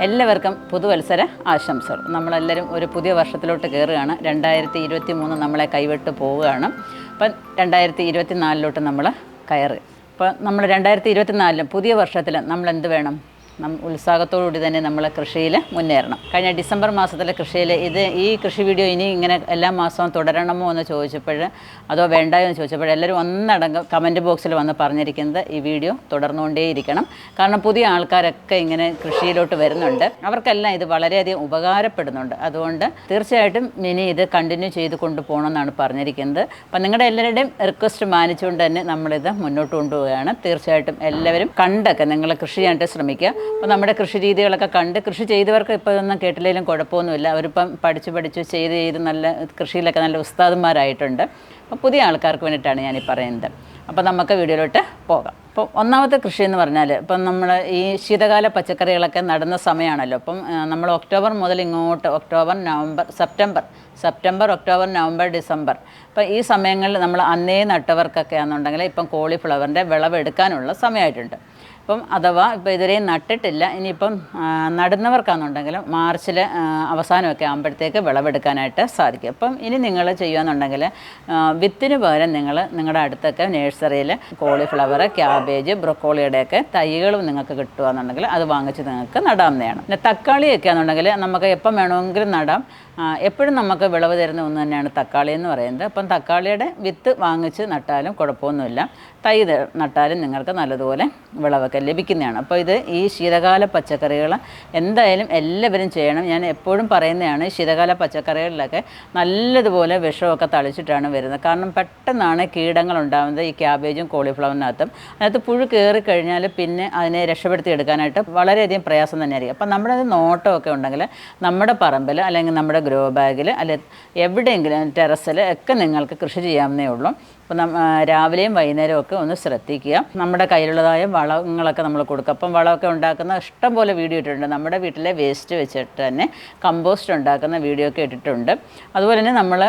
എല്ലാവർക്കും പുതുവത്സര ആശംസകൾ. നമ്മളെല്ലാവരും ഒരു പുതിയ വർഷത്തിലോട്ട് കയറുകയാണ്. 2023 നമ്മളെ കൈവിട്ട് പോവുകയാണ്. അപ്പം 2024 നമ്മൾ കയറി. അപ്പോൾ നമ്മൾ 2024 പുതിയ വർഷത്തിൽ നമ്മൾ എന്ത് വേണം? ഉത്സാഹത്തോടുകൂടി തന്നെ നമ്മൾ കൃഷിയിൽ മുന്നേറണം. കഴിഞ്ഞ ഡിസംബർ മാസത്തിലെ കൃഷിയിൽ ഈ കൃഷി വീഡിയോ ഇനി ഇങ്ങനെ എല്ലാ മാസവും തുടരണമോ എന്ന് ചോദിച്ചപ്പോൾ, അതോ വേണ്ടായോ എന്ന് ചോദിച്ചപ്പോൾ എല്ലാവരും ഒന്നടങ്കം കമൻറ്റ് ബോക്സിൽ വന്ന് പറഞ്ഞിരിക്കുന്നത് ഈ വീഡിയോ തുടർന്നുകൊണ്ടേയിരിക്കണം. കാരണം പുതിയ ആൾക്കാരൊക്കെ ഇങ്ങനെ കൃഷിയിലോട്ട് വരുന്നുണ്ട്, അവർക്കെല്ലാം ഇത് വളരെയധികം ഉപകാരപ്പെടുന്നുണ്ട്. അതുകൊണ്ട് തീർച്ചയായിട്ടും ഇനി ഇത് കണ്ടിന്യൂ ചെയ്ത് കൊണ്ടുപോകണമെന്നാണ് പറഞ്ഞിരിക്കുന്നത്. അപ്പം നിങ്ങളുടെ എല്ലാവരുടെയും റിക്വസ്റ്റ് മാനിച്ചുകൊണ്ട് തന്നെ നമ്മളിത് മുന്നോട്ട് കൊണ്ടുപോവുകയാണ്. തീർച്ചയായിട്ടും എല്ലാവരും കണ്ടൊക്കെ നിങ്ങൾ കൃഷി ചെയ്യാനായിട്ട് ശ്രമിക്കുക. അപ്പോൾ നമ്മുടെ കൃഷി രീതികളൊക്കെ കണ്ട് കൃഷി ചെയ്തവർക്ക് ഇപ്പോൾ ഒന്നും കേട്ടില്ലെങ്കിലും കുഴപ്പമൊന്നുമില്ല. അവരിപ്പം പഠിച്ച് ചെയ്ത് നല്ല കൃഷിയിലൊക്കെ നല്ല ഉസ്താദന്മാരായിട്ടുണ്ട്. അപ്പോൾ പുതിയ ആൾക്കാർക്ക് വേണ്ടിയിട്ടാണ് ഞാനീ പറയുന്നത്. അപ്പോൾ നമുക്ക് വീഡിയോയിലോട്ട് പോകാം. അപ്പോൾ ഒന്നാമത്തെ കൃഷി എന്ന് പറഞ്ഞാൽ ഇപ്പം നമ്മൾ ഈ ശീതകാല പച്ചക്കറികളൊക്കെ നടുന്ന സമയമാണല്ലോ. അപ്പം നമ്മൾ ഒക്ടോബർ മുതൽ ഇങ്ങോട്ട് സെപ്റ്റംബർ, ഒക്ടോബർ, നവംബർ, ഡിസംബർ, അപ്പോൾ ഈ സമയങ്ങളിൽ നമ്മൾ അന്നേ നട്ടവർക്കൊക്കെ ആണെന്നുണ്ടെങ്കിൽ ഇപ്പം കോളിഫ്ലവറിൻ്റെ വിളവെടുക്കാനുള്ള സമയമായിട്ടുണ്ട്. അപ്പം അഥവാ ഇപ്പോൾ ഇതുവരെയും നട്ടിട്ടില്ല, ഇനിയിപ്പം നടുന്നവർക്കാണെന്നുണ്ടെങ്കിൽ മാർച്ചിൽ അവസാനമൊക്കെ ആകുമ്പോഴത്തേക്ക് വിളവെടുക്കാനായിട്ട് സാധിക്കും. അപ്പം ഇനി നിങ്ങൾ ചെയ്യുകയെന്നുണ്ടെങ്കിൽ വിത്തിന് പകരം നിങ്ങളുടെ അടുത്തൊക്കെ നഴ്സറിയിൽ കോളിഫ്ലവർ, ക്യാബേജ്, ബ്രൊക്കോളിയുടെയൊക്കെ തൈകളും നിങ്ങൾക്ക് കിട്ടുകയെന്നുണ്ടെങ്കിൽ അത് വാങ്ങിച്ച് നിങ്ങൾക്ക് നടാവുന്നതാണ്. പിന്നെ തക്കാളിയൊക്കെ ആണെന്നുണ്ടെങ്കിൽ നമുക്ക് എപ്പം വേണമെങ്കിലും നടാം. എപ്പോഴും നമുക്ക് വിളവ് തരുന്ന ഒന്ന് തന്നെയാണ് തക്കാളി എന്ന് പറയുന്നത്. അപ്പം തക്കാളിയുടെ വിത്ത് വാങ്ങിച്ച് നട്ടാലും കുഴപ്പമൊന്നുമില്ല, തൈ നട്ടാലും നിങ്ങൾക്ക് നല്ലതുപോലെ വിളവൊക്കെ ലഭിക്കുന്നതാണ്. അപ്പോൾ ഇത് ഈ ശീതകാല പച്ചക്കറികൾ എന്തായാലും എല്ലാവരും ചെയ്യണം. ഞാൻ എപ്പോഴും പറയുന്നതാണ്, ശീതകാല പച്ചക്കറികളിലൊക്കെ നല്ലതുപോലെ വിഷമൊക്കെ തളിച്ചിട്ടാണ് വരുന്നത്. കാരണം പെട്ടെന്നാണ് കീടങ്ങൾ ഉണ്ടാകുന്നത് ഈ ക്യാബേജും കോളിഫ്ലവറിനകത്തും. അതിനകത്ത് പുഴു കയറിക്കഴിഞ്ഞാൽ പിന്നെ അതിനെ രക്ഷപ്പെടുത്തി എടുക്കാനായിട്ട് വളരെയധികം പ്രയാസം തന്നെയായിരിക്കും. അപ്പം നമ്മുടെ നോട്ടമൊക്കെ ഉണ്ടെങ്കിൽ നമ്മുടെ പറമ്പിൽ അല്ലെങ്കിൽ നമ്മുടെ ഗ്രോ ബാഗിൽ അല്ലെ എവിടെയെങ്കിലും ടെറസിൽ ഒക്കെ നിങ്ങൾക്ക് കൃഷി ചെയ്യാവുന്നേ ഉള്ളൂ. അപ്പം രാവിലെയും വൈകുന്നേരവും ഒക്കെ ഒന്ന് ശ്രദ്ധിക്കുക. നമ്മുടെ കയ്യിലുള്ളതായ വളങ്ങളൊക്കെ നമ്മൾ കൊടുക്കുക. അപ്പം വളമൊക്കെ ഉണ്ടാക്കുന്ന ഇഷ്ടം പോലെ വീഡിയോ ഇട്ടിട്ടുണ്ട്. നമ്മുടെ വീട്ടിലെ വേസ്റ്റ് വെച്ചിട്ട് തന്നെ കമ്പോസ്റ്റ് ഉണ്ടാക്കുന്ന വീഡിയോ ഒക്കെ ഇട്ടിട്ടുണ്ട്. അതുപോലെ തന്നെ നമ്മൾ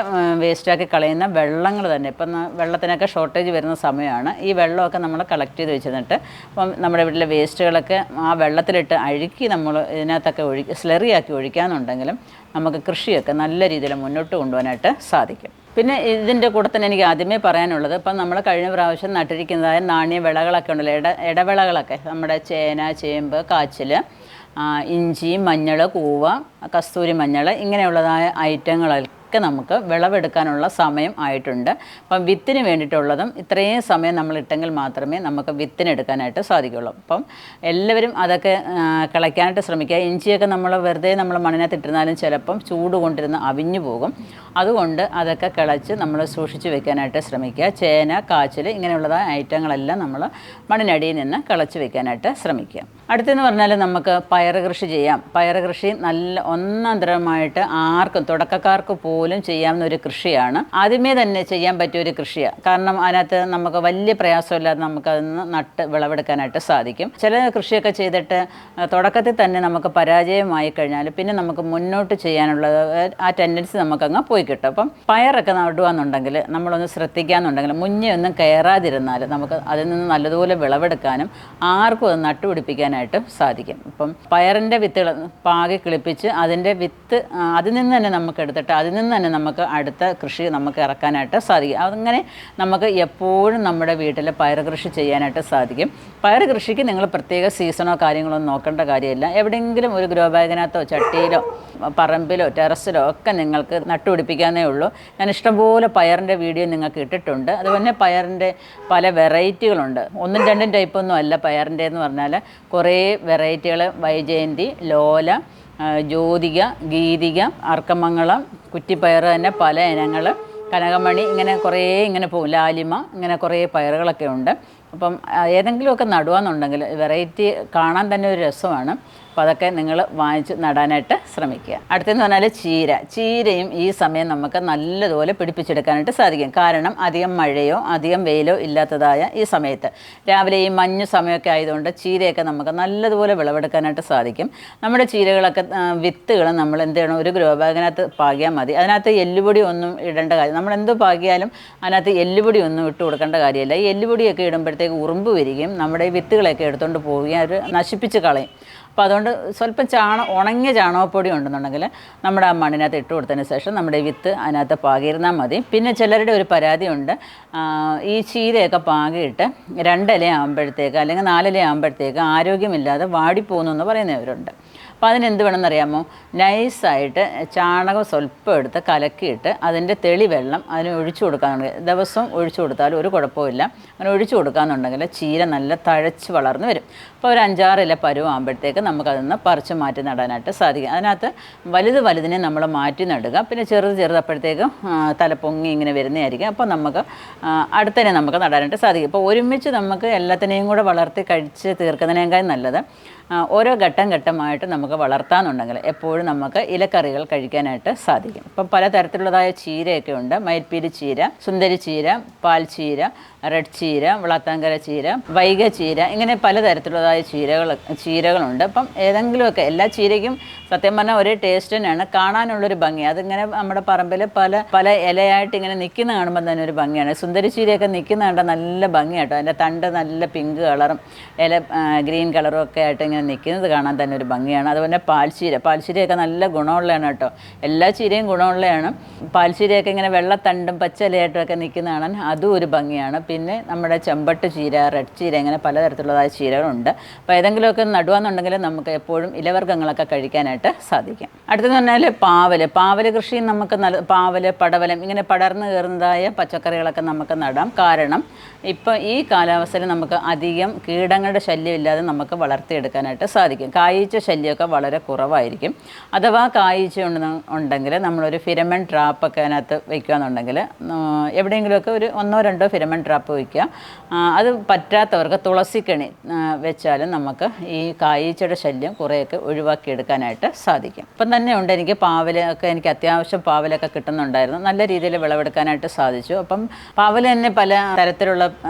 വേസ്റ്റാക്കി കളയുന്ന വെള്ളങ്ങൾ തന്നെ, ഇപ്പം വെള്ളത്തിനൊക്കെ ഷോർട്ടേജ് വരുന്ന സമയമാണ്. ഈ വെള്ളമൊക്കെ നമ്മൾ കളക്ട് ചെയ്ത് വെച്ചിട്ട് അപ്പം നമ്മുടെ വീട്ടിലെ വേസ്റ്റുകളൊക്കെ ആ വെള്ളത്തിലിട്ട് അഴുക്കി നമ്മൾ ഇതിനകത്തൊക്കെ സ്ലറിയാക്കി ഒഴിക്കാമെന്നുണ്ടെങ്കിലും നമുക്ക് കൃഷിയൊക്കെ നല്ല രീതിയിൽ മുന്നോട്ട് കൊണ്ടുപോകാനായിട്ട് സാധിക്കും. പിന്നെ ഇതിൻ്റെ കൂടെ തന്നെ എനിക്ക് ആദ്യമേ പറയാനുള്ളത്, ഇപ്പം നമ്മൾ കഴിഞ്ഞ പ്രാവശ്യം നട്ടിരിക്കുന്നതായ നാണ്യ വിളകളൊക്കെ ഉണ്ടല്ലോ, ഇടവിളകളൊക്കെ, നമ്മുടെ ചേന, ചേമ്പ്, കാച്ചിൽ, ഇഞ്ചി, മഞ്ഞൾ, കൂവ, കസ്തൂരി മഞ്ഞൾ, ഇങ്ങനെയുള്ളതായ ഐറ്റങ്ങളൊക്കെ നമുക്ക് വിളവെടുക്കാനുള്ള സമയം ആയിട്ടുണ്ട്. അപ്പം വിത്തിന് വേണ്ടിയിട്ടുള്ളതും ഇത്രയും സമയം നമ്മൾ ഇട്ടെങ്കിൽ മാത്രമേ നമുക്ക് വിത്തിനെടുക്കാനായിട്ട് സാധിക്കുള്ളൂ. അപ്പം എല്ലാവരും അതൊക്കെ കിളയ്ക്കാനായിട്ട് ശ്രമിക്കുക. ഇഞ്ചിയൊക്കെ നമ്മൾ വെറുതെ നമ്മൾ മണ്ണിനകത്ത് ഇട്ടിരുന്നാലും ചിലപ്പം ചൂട് കൊണ്ടിരുന്ന് അവിഞ്ഞു പോകും. അതുകൊണ്ട് അതൊക്കെ കിളച്ച് നമ്മൾ സൂക്ഷിച്ച് വെക്കാനായിട്ട് ശ്രമിക്കുക. ചേന, കാച്ചിൽ, ഇങ്ങനെയുള്ളതായ ഐറ്റങ്ങളെല്ലാം നമ്മൾ മണ്ണിനടിയിൽ നിന്ന് കിളച്ച് വെക്കാനായിട്ട് ശ്രമിക്കുക. അടുത്തെന്ന് പറഞ്ഞാൽ നമുക്ക് പയറ് കൃഷി ചെയ്യാം. പയറ് കൃഷി നല്ല ഒന്നാന്തരമായിട്ട് ആർക്കും, തുടക്കക്കാർക്ക് പോലും ചെയ്യാവുന്ന ഒരു കൃഷിയാണ്. ആദ്യമേ തന്നെ ചെയ്യാൻ പറ്റിയ ഒരു കൃഷിയാണ്. കാരണം അതിനകത്ത് നമുക്ക് വലിയ പ്രയാസമില്ലാതെ നമുക്കതിന് നട്ട് വിളവെടുക്കാനായിട്ട് സാധിക്കും. ചില കൃഷിയൊക്കെ ചെയ്തിട്ട് തുടക്കത്തിൽ തന്നെ നമുക്ക് പരാജയമായി കഴിഞ്ഞാൽ പിന്നെ നമുക്ക് മുന്നോട്ട് ചെയ്യാനുള്ളത് ആ ടെൻഡൻസി നമുക്കങ്ങ് പോയി കിട്ടും. അപ്പം പയറൊക്കെ നടുകയെന്നുണ്ടെങ്കിൽ നമ്മളൊന്ന് ശ്രദ്ധിക്കാമെന്നുണ്ടെങ്കിൽ മുന്നേ ഒന്നും കയറാതിരുന്നാൽ നമുക്ക് അതിൽ നിന്ന് നല്ലതുപോലെ വിളവെടുക്കാനും ആർക്കും അത് നട്ടുപിടിപ്പിക്കാനായിട്ടും സാധിക്കും. അപ്പം പയറിൻ്റെ വിത്തുകൾ പാകി കിളിപ്പിച്ച് അതിൻ്റെ വിത്ത് അതിൽ നിന്ന് തന്നെ നമുക്ക് എടുത്തിട്ട് അതിൽ നിന്ന് തന്നെ നമുക്ക് അടുത്ത കൃഷി നമുക്ക് ഇറക്കാനായിട്ട് സാധിക്കും. അങ്ങനെ നമുക്ക് എപ്പോഴും നമ്മുടെ വീട്ടിൽ പയർ കൃഷി ചെയ്യാനായിട്ട് സാധിക്കും. പയർ കൃഷിക്ക് നിങ്ങൾ പ്രത്യേക സീസണോ കാര്യങ്ങളോ നോക്കേണ്ട കാര്യമില്ല. എവിടെയെങ്കിലും ഒരു ഗ്രോ ബാഗിനകത്തോ ചട്ടിയിലോ പറമ്പിലോ ടെറസിലോ ഒക്കെ നിങ്ങൾക്ക് നട്ടുപിടിപ്പിക്കാനേ ഉള്ളൂ. ഞാൻ ഇഷ്ടംപോലെ പയറിൻ്റെ വീഡിയോ നിങ്ങൾക്ക് ഇട്ടിട്ടുണ്ട്. അതുപോലെ പയറിൻ്റെ പല വെറൈറ്റികളുണ്ട്. ഒന്നും രണ്ടും ടൈപ്പൊന്നും അല്ല പയറിൻ്റെ എന്ന് പറഞ്ഞാൽ കുറേ വെറൈറ്റികൾ. വൈജയന്തി, ലോല, ജ്യോതിക, ഗീതിക, അർക്കമംഗളം, കുറ്റിപ്പയർ തന്നെ പല ഇനങ്ങൾ, കനകമണി, ഇങ്ങനെ കുറേ ഇങ്ങനെ പോകും, ലാലിമ, ഇങ്ങനെ കുറേ പയറുകളൊക്കെ ഉണ്ട്. അപ്പം ഏതെങ്കിലുമൊക്കെ നടുകയെന്നുണ്ടെങ്കിൽ വെറൈറ്റി കാണാൻ തന്നെ ഒരു രസമാണ്. അപ്പോൾ അതൊക്കെ നിങ്ങൾ വാങ്ങിച്ച് നടാനായിട്ട് ശ്രമിക്കുക. അടുത്തെന്ന് പറഞ്ഞാൽ ചീരയും ഈ സമയം നമുക്ക് നല്ലതുപോലെ പിടിപ്പിച്ചെടുക്കാനായിട്ട് സാധിക്കും. കാരണം അധികം മഴയോ അധികം വെയിലോ ഇല്ലാത്തതായ ഈ സമയത്ത് രാവിലെ ഈ മഞ്ഞ് സമയമൊക്കെ ആയതുകൊണ്ട് ചീരയൊക്കെ നമുക്ക് നല്ലതുപോലെ വിളവെടുക്കാനായിട്ട് സാധിക്കും. നമ്മുടെ ചീരകളൊക്കെ വിത്തുകൾ നമ്മൾ എന്ത് ചെയ്യണം, ഒരു ഗ്രോ ബാഗിനകത്ത് പാകിയാൽ മതി. അതിനകത്ത് എല്ലുപൊടി ഒന്നും ഇടേണ്ട കാര്യം, നമ്മളെന്ത് പാകിയാലും അതിനകത്ത് എല്ലുപൊടി ഒന്നും ഇട്ട് കൊടുക്കേണ്ട കാര്യമില്ല. ഈ എല്ലുപൊടിയൊക്കെ ഇടുമ്പോഴത്തേക്ക് ഉറുമ്പ് വരികയും നമ്മുടെ ഈ വിത്തുകളൊക്കെ എടുത്തുകൊണ്ട് പോവുകയും അത് നശിപ്പിച്ച് കളയും. അപ്പോൾ അതുകൊണ്ട് സ്വല്പം ഉണങ്ങിയ ചാണകപ്പൊടി ഉണ്ടെന്നുണ്ടെങ്കിൽ നമ്മുടെ ആ മണ്ണിനകത്ത് ഇട്ട് കൊടുത്തതിന് ശേഷം നമ്മുടെ വിത്ത് അതിനകത്ത് പാകിയിരുന്നാൽ മതി. പിന്നെ ചിലരുടെ ഒരു പരാതിയുണ്ട്, ഈ ചീരയൊക്കെ പാകിയിട്ട് 2 ഇല ആകുമ്പോഴത്തേക്ക് അല്ലെങ്കിൽ 4 ഇല ആകുമ്പോഴത്തേക്ക് ആരോഗ്യമില്ലാതെ വാടിപ്പോകുന്നു എന്ന് പറയുന്നവരുണ്ട്. അപ്പോൾ അതിനെന്ത് വേണമെന്നറിയാമോ, നൈസായിട്ട് ചാണകം സ്വല്പം എടുത്ത് കലക്കിയിട്ട് അതിൻ്റെ തെളിവെള്ളം അതിന് ഒഴിച്ചു കൊടുക്കാനുണ്ടെങ്കിൽ ദിവസം ഒഴിച്ചു കൊടുത്താലും ഒരു കുഴപ്പമില്ല. അങ്ങനെ ഒഴിച്ചു കൊടുക്കാമെന്നുണ്ടെങ്കിൽ ചീര നല്ല തഴച്ച് വളർന്നു വരും. അപ്പോൾ ഒരു 5-6 ഇല പരുവാകുമ്പോഴത്തേക്ക് നമുക്കതിൽ നിന്ന് പറിച്ച് മാറ്റി നടാനായിട്ട് സാധിക്കും. അതിനകത്ത് വലുതിനെ നമ്മൾ മാറ്റി നടുക. പിന്നെ ചെറുതപ്പോഴത്തേക്കും തല പൊങ്ങി ഇങ്ങനെ വരുന്നതായിരിക്കും. അപ്പോൾ നമുക്ക് അടുത്തതിനെ നമുക്ക് നടാനായിട്ട് സാധിക്കും. ഇപ്പോൾ ഒരുമിച്ച് നമുക്ക് എല്ലാത്തിനെയും കൂടെ വളർത്തി കഴിച്ച് തീർക്കുന്നതിനേക്കാൾ നല്ലത് ഓരോ ഘട്ടമായിട്ട് നമുക്ക് വളർത്താമെന്നുണ്ടെങ്കിൽ എപ്പോഴും നമുക്ക് ഇലക്കറികൾ കഴിക്കാനായിട്ട് സാധിക്കും. ഇപ്പം പലതരത്തിലുള്ളതായ ചീരയൊക്കെ ഉണ്ട്. മയിൽപ്പീലി ചീര, സുന്ദരി ചീര, പാൽ ചീര, റെഡ് ചീര, വളാത്താങ്കര ചീര, വൈഗ ചീര, ഇങ്ങനെ പലതരത്തിലുള്ളതായ ചീരകളുണ്ട്. അപ്പം ഏതെങ്കിലുമൊക്കെ എല്ലാ ചീരയ്ക്കും സത്യം പറഞ്ഞാൽ ഒരേ ടേസ്റ്റ് തന്നെയാണ്, കാണാനുള്ളൊരു ഭംഗി. അതിങ്ങനെ നമ്മുടെ പറമ്പിൽ പല ഇലയായിട്ട് ഇങ്ങനെ നിൽക്കുന്ന കാണുമ്പോൾ തന്നെ ഒരു ഭംഗിയാണ്. സുന്ദരി ചീരയൊക്കെ നിൽക്കുന്ന കണ്ടാൽ നല്ല ഭംഗിയാട്ടോ. അതിൻ്റെ തണ്ട് നല്ല പിങ്ക് കളറും ഇല ഗ്രീൻ കളറും ഒക്കെ ആയിട്ട് ഇങ്ങനെ നിൽക്കുന്നത് കാണാൻ തന്നെ ഒരു ഭംഗിയാണ്. അതുപോലെ പാൽച്ചീരയൊക്കെ നല്ല ഗുണമുള്ളതാണ് കേട്ടോ. എല്ലാ ചീരയും ഗുണമുള്ളതാണ്. പാൽച്ചീരയൊക്കെ ഇങ്ങനെ വെള്ളത്തണ്ടും പച്ച ഇലയായിട്ടും ഒക്കെ നിൽക്കുന്ന കാണാൻ അതും ഒരു ഭംഗിയാണ്. പിന്നെ നമ്മുടെ ചെമ്പട്ട് ചീര, റെഡ് ചീര, ഇങ്ങനെ പലതരത്തിലുള്ളതായ ചീരകളുണ്ട്. അപ്പോൾ ഏതെങ്കിലുമൊക്കെ നടുവാന്നുണ്ടെങ്കിൽ നമുക്ക് എപ്പോഴും ഇലവർഗ്ഗങ്ങളൊക്കെ കഴിക്കാനായിട്ട് സാധിക്കും. അടുത്തെന്ന് പറഞ്ഞാൽ പാവല് കൃഷിയും നമുക്ക് പാവല്, പടവലം, ഇങ്ങനെ പടർന്നു കയറുന്നതായ പച്ചക്കറികളൊക്കെ നമുക്ക് നടാം. കാരണം ഇപ്പം ഈ കാലാവസ്ഥയിൽ നമുക്ക് അധികം കീടങ്ങളുടെ ശല്യം ഇല്ലാതെ നമുക്ക് വളർത്തിയെടുക്കാനായിട്ട് സാധിക്കും. കായ്ച്ച ശല്യമൊക്കെ വളരെ കുറവായിരിക്കും. അഥവാ കായ്ച്ച ഉണ്ടെങ്കിൽ നമ്മളൊരു ഫിരമൻ ട്രാപ്പൊക്കെ അതിനകത്ത് വയ്ക്കുകയെന്നുണ്ടെങ്കിൽ എവിടെയെങ്കിലുമൊക്കെ ഒരു 1-2 ഫിരമൻ ട്രാപ്പ് വയ്ക്കുക. അത് പറ്റാത്തവർക്ക് തുളസിക്കണി വെച്ചാലും നമുക്ക് ഈ കായ്ച്ചയുടെ ശല്യം കുറേയൊക്കെ ഒഴിവാക്കിയെടുക്കാനായിട്ട് സാധിക്കും. ഇപ്പം തന്നെ ഉണ്ട് എനിക്ക് എനിക്ക് അത്യാവശ്യം പാവലൊക്കെ കിട്ടുന്നുണ്ടായിരുന്നു. നല്ല രീതിയിൽ വിളവെടുക്കാനായിട്ട് സാധിച്ചു. അപ്പം പാവൽ തന്നെ പല തരത്തിലുള്ള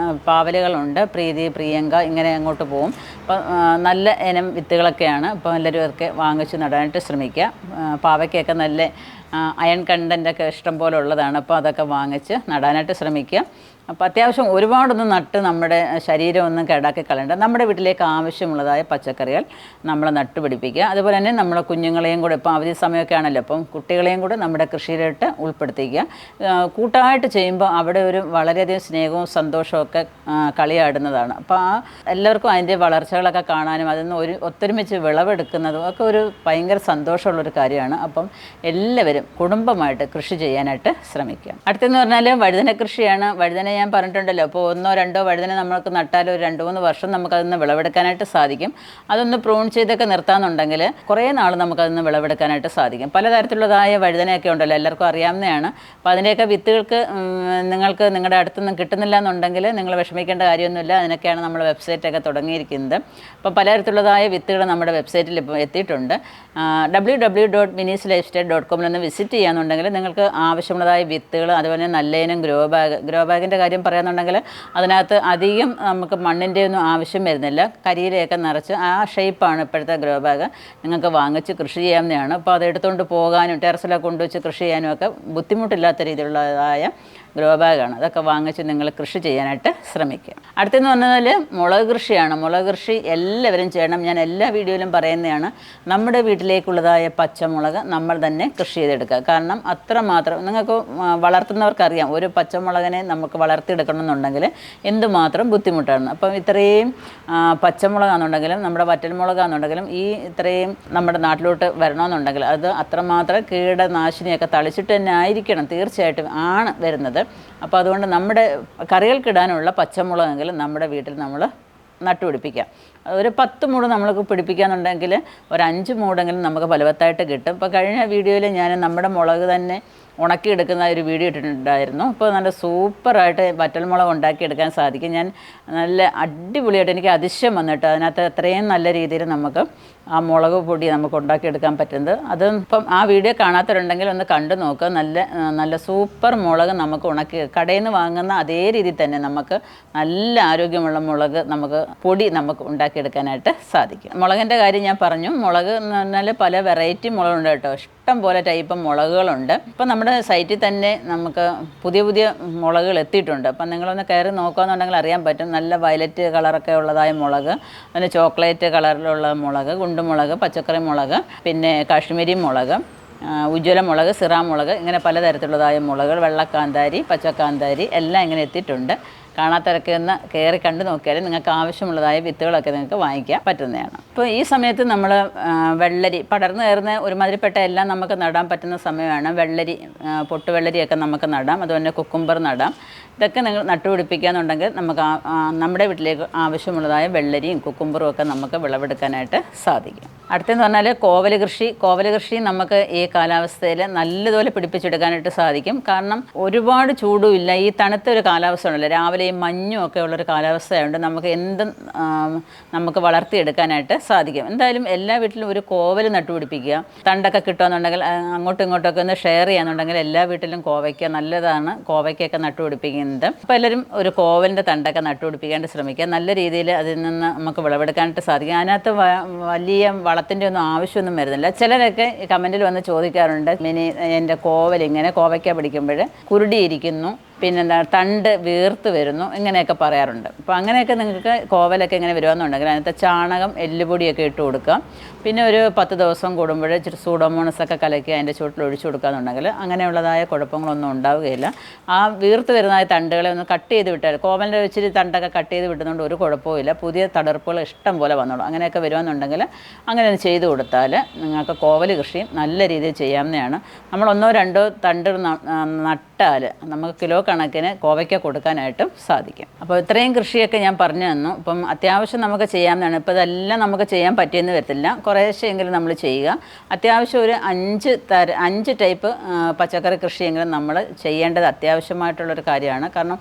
പാവലുകളുണ്ട്. പ്രീതി, പ്രിയങ്ക, ഇങ്ങനെ അങ്ങോട്ട് പോകും. അപ്പം നല്ല ഇനം വിത്തുകളൊക്കെയാണ്. അപ്പോൾ എല്ലാവരും ഒക്കെ വാങ്ങിച്ച് നടാനായിട്ട് ശ്രമിക്കുക. പാവയ്ക്കൊക്കെ നല്ല അയൺ കണ്ടൻ്റൊക്കെ ഇഷ്ടം പോലെ ഉള്ളതാണ്. അപ്പോൾ അതൊക്കെ വാങ്ങിച്ച് നടാനായിട്ട് ശ്രമിക്കുക. അപ്പോൾ അത്യാവശ്യം ഒരുപാടൊന്നും നട്ട് നമ്മുടെ ശരീരമൊന്നും കേടാക്കി കളയണ്ട. നമ്മുടെ വീട്ടിലേക്ക് ആവശ്യമുള്ളതായ പച്ചക്കറികൾ നമ്മൾ നട്ടുപിടിപ്പിക്കുക. അതുപോലെ തന്നെ നമ്മളെ കുഞ്ഞുങ്ങളെയും കൂടെ, ഇപ്പോൾ അവധി സമയമൊക്കെ ആണല്ലോ, അപ്പം കുട്ടികളെയും കൂടെ നമ്മുടെ കൃഷിയിലോട്ട് ഉൾപ്പെടുത്തിക്കുക. കൂട്ടായിട്ട് ചെയ്യുമ്പോൾ അവിടെ ഒരു വളരെയധികം സ്നേഹവും സന്തോഷമൊക്കെ കളിയാടുന്നതാണ്. അപ്പോൾ എല്ലാവർക്കും അതിൻ്റെ വളർച്ചകളൊക്കെ കാണാനും അതിൽ നിന്ന് ഒത്തൊരുമിച്ച് വിളവെടുക്കുന്നതും ഒക്കെ ഒരു ഭയങ്കര സന്തോഷമുള്ളൊരു കാര്യമാണ്. അപ്പം എല്ലാവരും കുടുംബമായിട്ട് കൃഷി ചെയ്യാനായിട്ട് ശ്രമിക്കുക. അടുത്തെന്ന് പറഞ്ഞാൽ വഴുതന കൃഷിയാണ്. വഴുതന ഞാൻ പറഞ്ഞിട്ടുണ്ടല്ലോ, അപ്പോൾ 1-2 വഴുതന നമുക്ക് നട്ടാൽ ഒരു 2-3 വർഷം നമുക്കതിൽ നിന്ന് വിളവെടുക്കാനായിട്ട് സാധിക്കും. അതൊന്ന് പ്രൂൺ ചെയ്തൊക്കെ നിർത്താമെന്നുണ്ടെങ്കിൽ കുറേ നാൾ നമുക്കതിൽ നിന്ന് വിളവെടുക്കാനായിട്ട് സാധിക്കും. പലതരത്തിലുള്ളതായ വഴുതനയൊക്കെ ഉണ്ടല്ലോ, എല്ലാവർക്കും അറിയാവുന്നതാണ്. അപ്പോൾ അതിൻ്റെയൊക്കെ വിത്തുകൾക്ക് നിങ്ങൾക്ക് നിങ്ങളുടെ അടുത്തൊന്നും കിട്ടുന്നില്ല എന്നുണ്ടെങ്കിൽ നിങ്ങൾ വിഷമിക്കേണ്ട കാര്യമൊന്നുമില്ല. അതിനൊക്കെയാണ് നമ്മൾ വെബ്സൈറ്റൊക്കെ തുടങ്ങിയിരിക്കുന്നത്. അപ്പോൾ പലതരത്തിലുള്ളതായ വിത്തുകൾ നമ്മുടെ വെബ്സൈറ്റിൽ ഇപ്പോൾ എത്തിയിട്ടുണ്ട്. www.minisslifestyle.com വിസിറ്റ് ചെയ്യാന്നുണ്ടെങ്കിൽ നിങ്ങൾക്ക് ആവശ്യമുള്ളതായ വിത്തുകൾ, അതുപോലെ നല്ല ഇനം ഗ്രോ ബാഗിൻ്റെ കാര്യം പറയാന്നുണ്ടെങ്കിൽ അതിനകത്ത് അധികം നമുക്ക് മണ്ണിൻ്റെ ഒന്നും ആവശ്യം വരുന്നില്ല. കരിയിലയൊക്കെ നിറച്ച് ആ ഷേപ്പാണ് ഇപ്പോഴത്തെ ഗ്രോ ബാഗ്. നിങ്ങൾക്ക് വാങ്ങിച്ച് കൃഷി ചെയ്യാവുന്നതാണ്. അപ്പോൾ അത് എടുത്തുകൊണ്ട് പോകാനും ടെറസിലൊക്കെ കൊണ്ടുവച്ച് കൃഷി ചെയ്യാനും ഒക്കെ ബുദ്ധിമുട്ടില്ലാത്ത രീതിയിലുള്ളതായ ഗ്രോ ബാഗാണ്. അതൊക്കെ വാങ്ങിച്ച് നിങ്ങൾ കൃഷി ചെയ്യാനായിട്ട് ശ്രമിക്കുക. അടുത്തെന്ന് പറഞ്ഞാൽ മുളക് കൃഷിയാണ്. മുളക് കൃഷി എല്ലാവരും ചെയ്യണം. ഞാൻ എല്ലാ വീഡിയോയിലും പറയുന്നതാണ്. നമ്മുടെ വീട്ടിലേക്കുള്ളതായ പച്ചമുളക് നമ്മൾ തന്നെ കൃഷി ചെയ്തെടുക്കുക. കാരണം അത്രമാത്രം നിങ്ങൾക്ക് വളർത്തുന്നവർക്കറിയാം, ഒരു പച്ചമുളകിനെ നമുക്ക് വളർത്തിയെടുക്കണമെന്നുണ്ടെങ്കിൽ എന്തുമാത്രം ബുദ്ധിമുട്ടാണ്. അപ്പം ഇത്രയും പച്ചമുളകാണെന്നുണ്ടെങ്കിലും നമ്മുടെ വറ്റൽമുളകാണെന്നുണ്ടെങ്കിലും ഇത്രയും നമ്മുടെ നാട്ടിലോട്ട് വരണമെന്നുണ്ടെങ്കിൽ അത് അത്രമാത്രം കീടനാശിനിയൊക്കെ തളിച്ചിട്ട് തന്നെ ആയിരിക്കണം, തീർച്ചയായിട്ടും ആണ് വരുന്നത്. അപ്പോൾ അതുകൊണ്ട് നമ്മുടെ കറികൾക്കിടാനുള്ള പച്ചമുളകെങ്കിലും നമ്മുടെ വീട്ടിൽ നമ്മൾ നട്ടുപിടിപ്പിക്കാം. ഒരു 10 മൂട് നമ്മൾക്ക് പിടിപ്പിക്കാന്നുണ്ടെങ്കിൽ ഒരു 5 മൂടെങ്കിലും നമുക്ക് ഫലവത്തായിട്ട് കിട്ടും. ഇപ്പോൾ കഴിഞ്ഞ വീഡിയോയിൽ ഞാൻ നമ്മുടെ മുളക് തന്നെ ഉണക്കിയെടുക്കുന്ന ഒരു വീഡിയോ ഇട്ടിട്ടുണ്ടായിരുന്നു. അപ്പോൾ നല്ല സൂപ്പറായിട്ട് വറ്റൽമുളക് ഉണ്ടാക്കിയെടുക്കാൻ സാധിക്കും. ഞാൻ നല്ല അടിപൊളിയായിട്ട് എനിക്ക് അതിശയം വന്നിട്ട് അതിനകത്ത് അത്രയും നല്ല രീതിയിൽ നമുക്ക് ആ മുളക് പൊടി നമുക്ക് ഉണ്ടാക്കിയെടുക്കാൻ പറ്റുന്നത്. അത് ഇപ്പം ആ വീഡിയോ കാണാത്തവരുണ്ടെങ്കിൽ ഒന്ന് കണ്ടു നോക്കുക. നല്ല സൂപ്പർ മുളക് നമുക്ക് കടയിൽ നിന്ന് വാങ്ങുന്ന അതേ രീതിയിൽ തന്നെ നമുക്ക് നല്ല ആരോഗ്യമുള്ള മുളക് പൊടി നമുക്ക് ഉണ്ടാക്കിയെടുക്കാനായിട്ട് സാധിക്കും. മുളകിൻ്റെ കാര്യം ഞാൻ പറഞ്ഞു. മുളക് എന്ന് പറഞ്ഞാൽ പല വെറൈറ്റി മുളകുണ്ട് കേട്ടോ. ഇഷ്ടം പോലെ ടൈപ്പ് മുളകുകളുണ്ട്. ഇപ്പം നമ്മുടെ നമ്മുടെ സൈറ്റിൽ തന്നെ നമുക്ക് പുതിയ പുതിയ മുളകുകൾ എത്തിയിട്ടുണ്ട്. അപ്പം നിങ്ങളൊന്ന് കയറി നോക്കുകയെന്നുണ്ടെങ്കിൽ അറിയാൻ പറ്റും. നല്ല വയലറ്റ് കളറൊക്കെ ഉള്ളതായ മുളക്, അതിന് ചോക്ലേറ്റ് കളറിലുള്ള മുളക്, ഗുണ്ടുമുളക്, പച്ചക്കറി മുളക്, പിന്നെ കാശ്മീരി മുളക്, ഉജ്ജ്വല മുളക്, സിറാ മുളക്, ഇങ്ങനെ പലതരത്തിലുള്ളതായ മുളകുകൾ, വെള്ളക്കാന്താരി, പച്ചക്കാന്താരി എല്ലാം ഇങ്ങനെ എത്തിയിട്ടുണ്ട്. കാണാത്തവരൊക്കെ ഒന്ന് കയറി കണ്ടു നോക്കിയാൽ നിങ്ങൾക്ക് ആവശ്യമുള്ളതായ വിത്തുകളൊക്കെ നിങ്ങൾക്ക് വാങ്ങിക്കാൻ പറ്റുന്നതാണ്. ഇപ്പോൾ ഈ സമയത്ത് നമ്മൾ വെള്ളരി പടർന്നു കയറുന്ന ഒരുമാതിരിപ്പെട്ട എല്ലാം നമുക്ക് നടാൻ പറ്റുന്ന സമയമാണ്. വെള്ളരി, പൊട്ടുവെള്ളരിയൊക്കെ നമുക്ക് നടാം. അതുപോലെ കുക്കുംബർ നടാം. ഇതൊക്കെ നിങ്ങൾ നട്ടുപിടിപ്പിക്കുകയെന്നുണ്ടെങ്കിൽ നമുക്ക് നമ്മുടെ വീട്ടിലേക്ക് ആവശ്യമുള്ളതായ വെള്ളരിയും കുക്കുംബറും ഒക്കെ നമുക്ക് വിളവെടുക്കാനായിട്ട് സാധിക്കും. അടുത്തെന്ന് പറഞ്ഞാൽ കോവൽ കൃഷി. കോവൽ കൃഷി നമുക്ക് ഈ കാലാവസ്ഥയിൽ നല്ലതുപോലെ പിടിപ്പിച്ചെടുക്കാനായിട്ട് സാധിക്കും. കാരണം ഒരുപാട് ചൂടും ഇല്ല, ഈ തണുത്ത ഒരു കാലാവസ്ഥ ഉണ്ടല്ലോ, രാവിലെ ഈ മഞ്ഞും ഒക്കെ ഉള്ളൊരു കാലാവസ്ഥയുണ്ട്. നമുക്ക് എന്തും നമുക്ക് വളർത്തിയെടുക്കാനായിട്ട് സാധിക്കും. എന്തായാലും എല്ലാ വീട്ടിലും ഒരു കോവൽ നട്ടുപിടിപ്പിക്കുക. തണ്ടൊക്കെ കിട്ടുകയെന്നുണ്ടെങ്കിൽ അങ്ങോട്ടും ഇങ്ങോട്ടൊക്കെ ഒന്ന് ഷെയർ ചെയ്യാന്നുണ്ടെങ്കിൽ എല്ലാ വീട്ടിലും കോവയ്ക്ക നല്ലതാണ്. കോവയ്ക്കൊക്കെ നട്ടുപിടിപ്പിക്കുന്നത്. അപ്പോൾ എല്ലാവരും ഒരു കോവലിൻ്റെ തണ്ടൊക്കെ നട്ടുപിടിപ്പിക്കാനായിട്ട് ശ്രമിക്കുക. നല്ല രീതിയിൽ അതിൽ നിന്ന് നമുക്ക് വിളവെടുക്കാനായിട്ട് സാധിക്കും. അതിനകത്ത് വലിയ വളത്തിൻ്റെ ഒന്നും ആവശ്യമൊന്നും വരുന്നില്ല. ചിലരൊക്കെ കമൻറ്റിൽ വന്ന് ചോദിക്കാറുണ്ട്, മിനി എൻ്റെ കോവൽ ഇങ്ങനെ കോവയ്ക്ക പിടിക്കുമ്പോൾ കുരുടിയിരിക്കുന്നു, പിന്നെന്താ തണ്ട് വീർത്ത് വരുന്നു, ഇങ്ങനെയൊക്കെ പറയാറുണ്ട്. അപ്പോൾ അങ്ങനെയൊക്കെ നിങ്ങൾക്ക് കോവലൊക്കെ ഇങ്ങനെ വരുവാന്നുണ്ടെങ്കിൽ അതിനകത്ത് ചാണകം, എല്ലുപൊടിയൊക്കെ ഇട്ട് കൊടുക്കാം. പിന്നെ ഒരു 10 ദിവസം കൂടുമ്പോൾ ഇച്ചിരി സൂഡോമോണസൊക്കെ കലക്കി അതിൻ്റെ ചുവട്ടിൽ ഒഴിച്ചു കൊടുക്കുകയെന്നുണ്ടെങ്കിൽ അങ്ങനെയുള്ളതായ കുഴപ്പങ്ങളൊന്നും ഉണ്ടാവുകയില്ല. ആ വീർത്ത് വരുന്നതായ തണ്ടുകളെ ഒന്ന് കട്ട് ചെയ്ത് വിട്ടാൽ, കോവലിൻ്റെ ഇച്ചിരി തണ്ടൊക്കെ കട്ട് ചെയ്ത് വിട്ടുന്നതുകൊണ്ട് ഒരു കുഴപ്പമില്ല. പുതിയ തളിർപ്പുകൾ ഇഷ്ടം പോലെ വന്നോളൂ. അങ്ങനെയൊക്കെ വരുവാന്നുണ്ടെങ്കിൽ അങ്ങനെ ഒന്ന് ചെയ്ത് കൊടുത്താൽ നിങ്ങൾക്ക് കോവൽ കൃഷി നല്ല രീതിയിൽ ചെയ്യാവുന്നതാണ്. നമ്മൾ 1-2 തണ്ട് നട്ടാൽ നമുക്ക് കിലോ കണക്കിന് കോവയ്ക്ക കൊടുക്കാനായിട്ടും സാധിക്കും. അപ്പോൾ ഇത്രയും കൃഷിയൊക്കെ ഞാൻ പറഞ്ഞു തന്നു. ഇപ്പം അത്യാവശ്യം നമുക്ക് ചെയ്യാവുന്നതാണ്. ഇപ്പോൾ ഇതെല്ലാം നമുക്ക് ചെയ്യാൻ പറ്റിയെന്ന് വരത്തില്ല, കുറേശ്ശെയെങ്കിലും നമ്മൾ ചെയ്യുക. അത്യാവശ്യം ഒരു 5 ടൈപ്പ് പച്ചക്കറി കൃഷിയെങ്കിലും നമ്മൾ ചെയ്യേണ്ടത് അത്യാവശ്യമായിട്ടുള്ളൊരു കാര്യമാണ്. കാരണം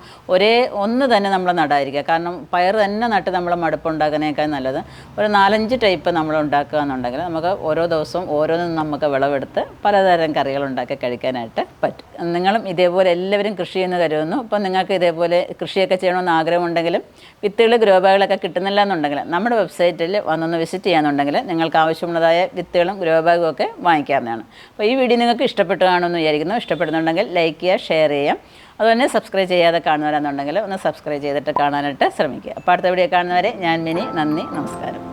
ഒന്ന് തന്നെ നമ്മൾ നടാതിരിക്കുക. കാരണം പയർ തന്നെ നട്ട് നമ്മൾ മടുപ്പുണ്ടാക്കുന്നതിനേക്കാൾ നല്ലത് ഒരു 4-5 ടൈപ്പ് നമ്മൾ ഉണ്ടാക്കുക എന്നുണ്ടെങ്കിൽ നമുക്ക് ഓരോ ദിവസവും ഓരോന്നും നമുക്ക് വിളവെടുത്ത് പലതരം കറികൾ ഉണ്ടാക്കി കഴിക്കാനായിട്ട് പറ്റും. നിങ്ങളും ഇതേപോലെ എല്ലാവരും കൃഷി ചെയ്യുന്ന കരുതുന്നു. അപ്പോൾ നിങ്ങൾക്ക് ഇതേപോലെ കൃഷിയൊക്കെ ചെയ്യണമെന്ന് ആഗ്രഹമുണ്ടെങ്കിലും വിത്തുകൾ, ഗ്രോ ബാഗുകളൊക്കെ കിട്ടുന്നില്ല എന്നുണ്ടെങ്കിൽ നമ്മുടെ വെബ്സൈറ്റിൽ വന്നൊന്ന് വിസിറ്റ് ചെയ്യാന്നുണ്ടെങ്കിൽ നിങ്ങൾക്ക് ആവശ്യമുള്ളതായ വിത്തുകളും ഗ്രോ ബാഗും ഒക്കെ വാങ്ങിക്കാവുന്നതാണ്. അപ്പോൾ ഈ വീഡിയോ നിങ്ങൾക്ക് ഇഷ്ടപ്പെട്ടു കാണുമെന്ന് വിചാരിക്കുന്നു. ഇഷ്ടപ്പെടുന്നുണ്ടെങ്കിൽ ലൈക്ക് ചെയ്യുക, ഷെയർ ചെയ്യാം. അതുപോലെ സബ്സ്ക്രൈബ് ചെയ്യാതെ കാണുന്നവരാണെന്നുണ്ടെങ്കിൽ ഒന്ന് സബ്സ്ക്രൈബ് ചെയ്തിട്ട് കാണാനായിട്ട് ശ്രമിക്കുക. അപ്പോൾ അടുത്ത വീഡിയോ കാണുന്നവരെ ഞാൻ മിനി. നന്ദി, നമസ്കാരം.